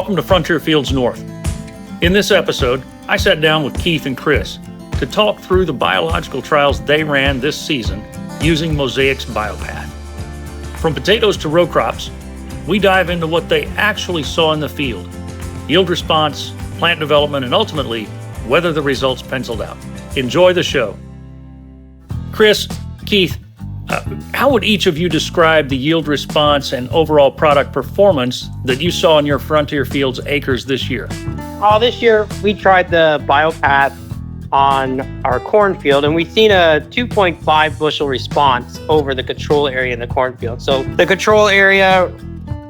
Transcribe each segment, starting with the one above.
Welcome to Frontier Fields North. In this episode, I sat down with Keith and Chris to talk through the biological trials they ran this season using Mosaic's BioPath. From potatoes to row crops, we dive into what they actually saw in the field, yield response, plant development, and ultimately, whether the results penciled out. Enjoy the show. Chris, Keith, how would each of you describe the yield response and overall product performance that you saw in your Frontier Fields acres this year? This year, we tried the BioPath on our cornfield, and we've seen a 2.5 bushel response over the control area in the cornfield. So the control area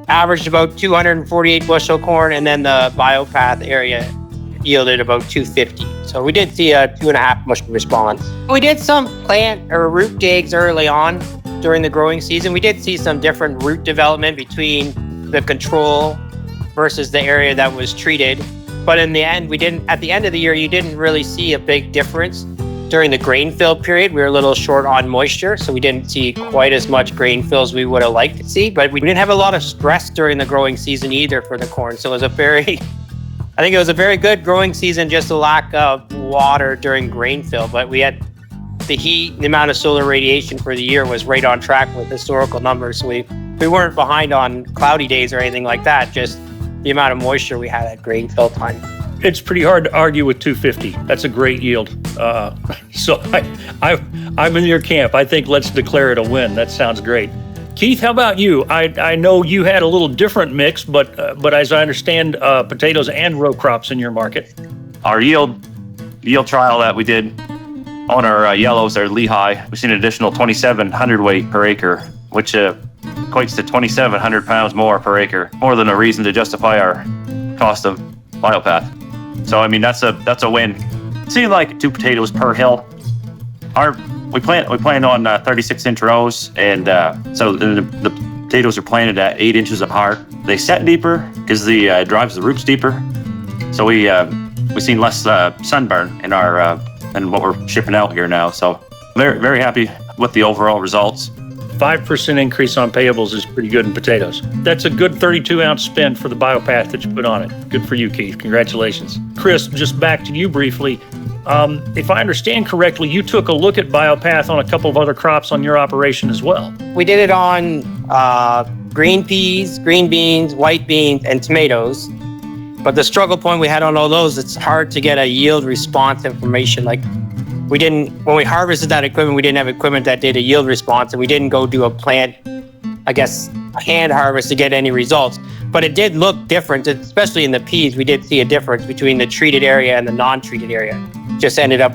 averaged about 248 bushel corn, and then the BioPath area yielded about 250. So we did see a 2.5 bushel response. We did some plant or root digs early on during the growing season. We did see some different root development between the control versus the area that was treated. But in the end, at the end of the year, you didn't really see a big difference. During the grain fill period, we were a little short on moisture, so we didn't see quite as much grain fill as we would have liked to see. But we didn't have a lot of stress during the growing season either for the corn. So it was I think it was a very good growing season, just a lack of water during grain fill. But we had the heat, the amount of solar radiation for the year was right on track with historical numbers. So we weren't behind on cloudy days or anything like that, just the amount of moisture we had at grain fill time. It's pretty hard to argue with 250. That's a great yield. So I'm in your camp. I think let's declare it a win. That sounds great. Keith, how about you? I know you had a little different mix, but as I understand, potatoes and row crops in your market. Our yield trial that we did on our yellows, our Lehigh, we've seen an additional 27 hundredweight per acre, which equates to 2,700 pounds more per acre, more than a reason to justify our cost of BioPath. So I mean that's a win. See, like 2 potatoes per hill. We plant on 36-inch rows, and so the potatoes are planted at 8 inches apart. They set deeper because the drives the roots deeper. So we've seen less sunburn in our and what we're shipping out here now. So very, very happy with the overall results. 5% increase on payables is pretty good in potatoes. That's a good 32-ounce spend for the BioPath that you put on it. Good for you, Keith. Congratulations. Chris, just back to you briefly. If I understand correctly, you took a look at BioPath on a couple of other crops on your operation as well. We did it on green peas, green beans, white beans, and tomatoes. But the struggle point we had on all those, it's hard to get a yield response information. Like when we harvested that equipment, we didn't have equipment that did a yield response, and we didn't go do a hand harvest to get any results. But it did look different, especially in the peas. We did see a difference between the treated area and the non-treated area.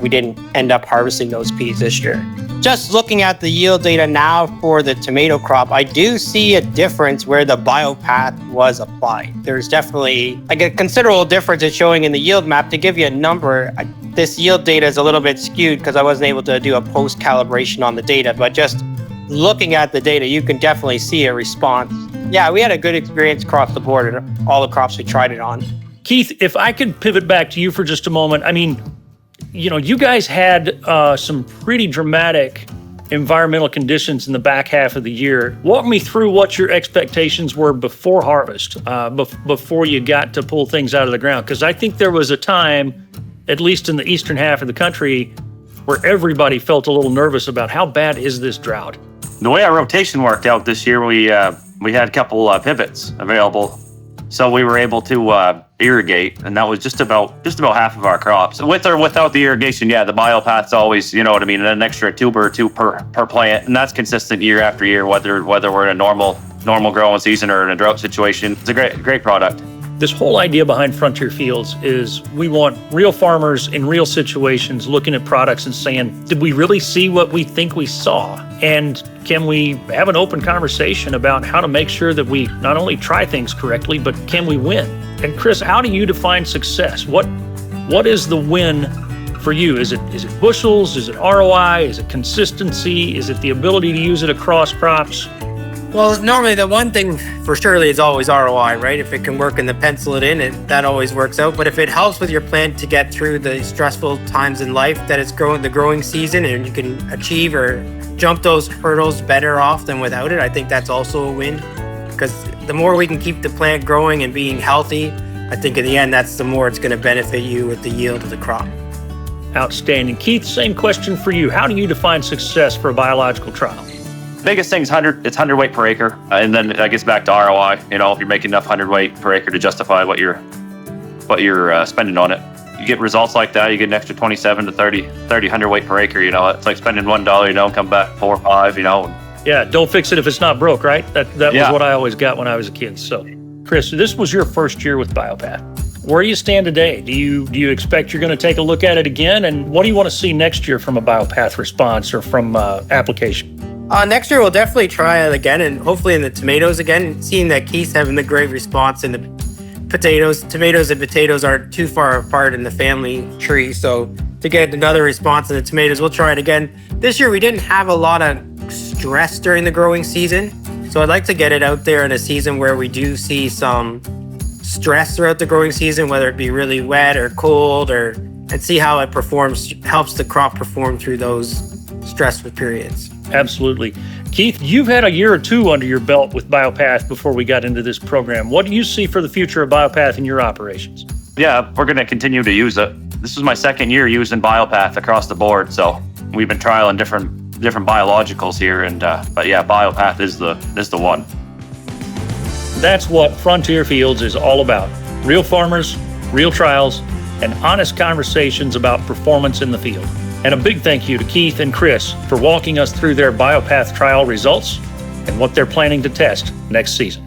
We didn't end up harvesting those peas this year. Just looking at the yield data now for the tomato crop, I do see a difference where the BioPath was applied. There's definitely a considerable difference it's showing in the yield map. To give you a number, this yield data is a little bit skewed because I wasn't able to do a post-calibration on the data, but just looking at the data, you can definitely see a response. Yeah, we had a good experience across the board in all the crops we tried it on. Keith, if I could pivot back to you for just a moment. I mean, you guys had some pretty dramatic environmental conditions in the back half of the year. Walk me through what your expectations were before harvest, before you got to pull things out of the ground. Because I think there was a time, at least in the eastern half of the country, where everybody felt a little nervous about how bad is this drought. The way our rotation worked out this year, we had a couple pivots available, so we were able to irrigate, and that was just about half of our crops. With or without the irrigation, the BioPath's always, an extra tuber or two per plant, and that's consistent year after year, whether we're in a normal growing season or in a drought situation. It's a great product. This whole idea behind Frontier Fields is we want real farmers in real situations looking at products and saying, did we really see what we think we saw? And can we have an open conversation about how to make sure that we not only try things correctly, but can we win? And Chris, how do you define success? What is the win for you? Is it bushels? Is it ROI? Is it consistency? Is it the ability to use it across crops? Well, normally the one thing for surely is always ROI, right? If it can work and pencil it in, that always works out. But if it helps with your plant to get through the stressful times in life that it's the growing season, and you can achieve or jump those hurdles better off than without it, I think that's also a win. Because the more we can keep the plant growing and being healthy, I think in the end, that's the more it's going to benefit you with the yield of the crop. Outstanding. Keith, same question for you. How do you define success for a biological trial? Biggest thing is 100 weight per acre. And then that gets back to ROI. You know, if you're making enough 100 weight per acre to justify what you're spending on it. You get results like that, you get an extra 27 to 30 100 weight per acre. You know, it's like spending $1, you know, come back 4 or 5, you know. Yeah, don't fix it if it's not broke, right? That was what I always got when I was a kid. So, Chris, this was your first year with BioPath. Where do you stand today? Do you expect you're going to take a look at it again? And what do you want to see next year from a BioPath response or from application? Next year, we'll definitely try it again, and hopefully in the tomatoes again, seeing that Keith's having the great response in the potatoes. Tomatoes and potatoes aren't too far apart in the family tree. So to get another response in the tomatoes, we'll try it again. This year, we didn't have a lot of stress during the growing season. So I'd like to get it out there in a season where we do see some stress throughout the growing season, whether it be really wet or cold, and see how it performs, helps the crop perform through those stressful periods. Absolutely. Keith, you've had a year or two under your belt with BioPath before we got into this program. What do you see for the future of BioPath in your operations? Yeah, we're going to continue to use it. This is my second year using BioPath across the board. So we've been trialing different biologicals here. But yeah, BioPath is the one. That's what Frontier Fields is all about. Real farmers, real trials, and honest conversations about performance in the field. And a big thank you to Keith and Chris for walking us through their BioPath trial results and what they're planning to test next season.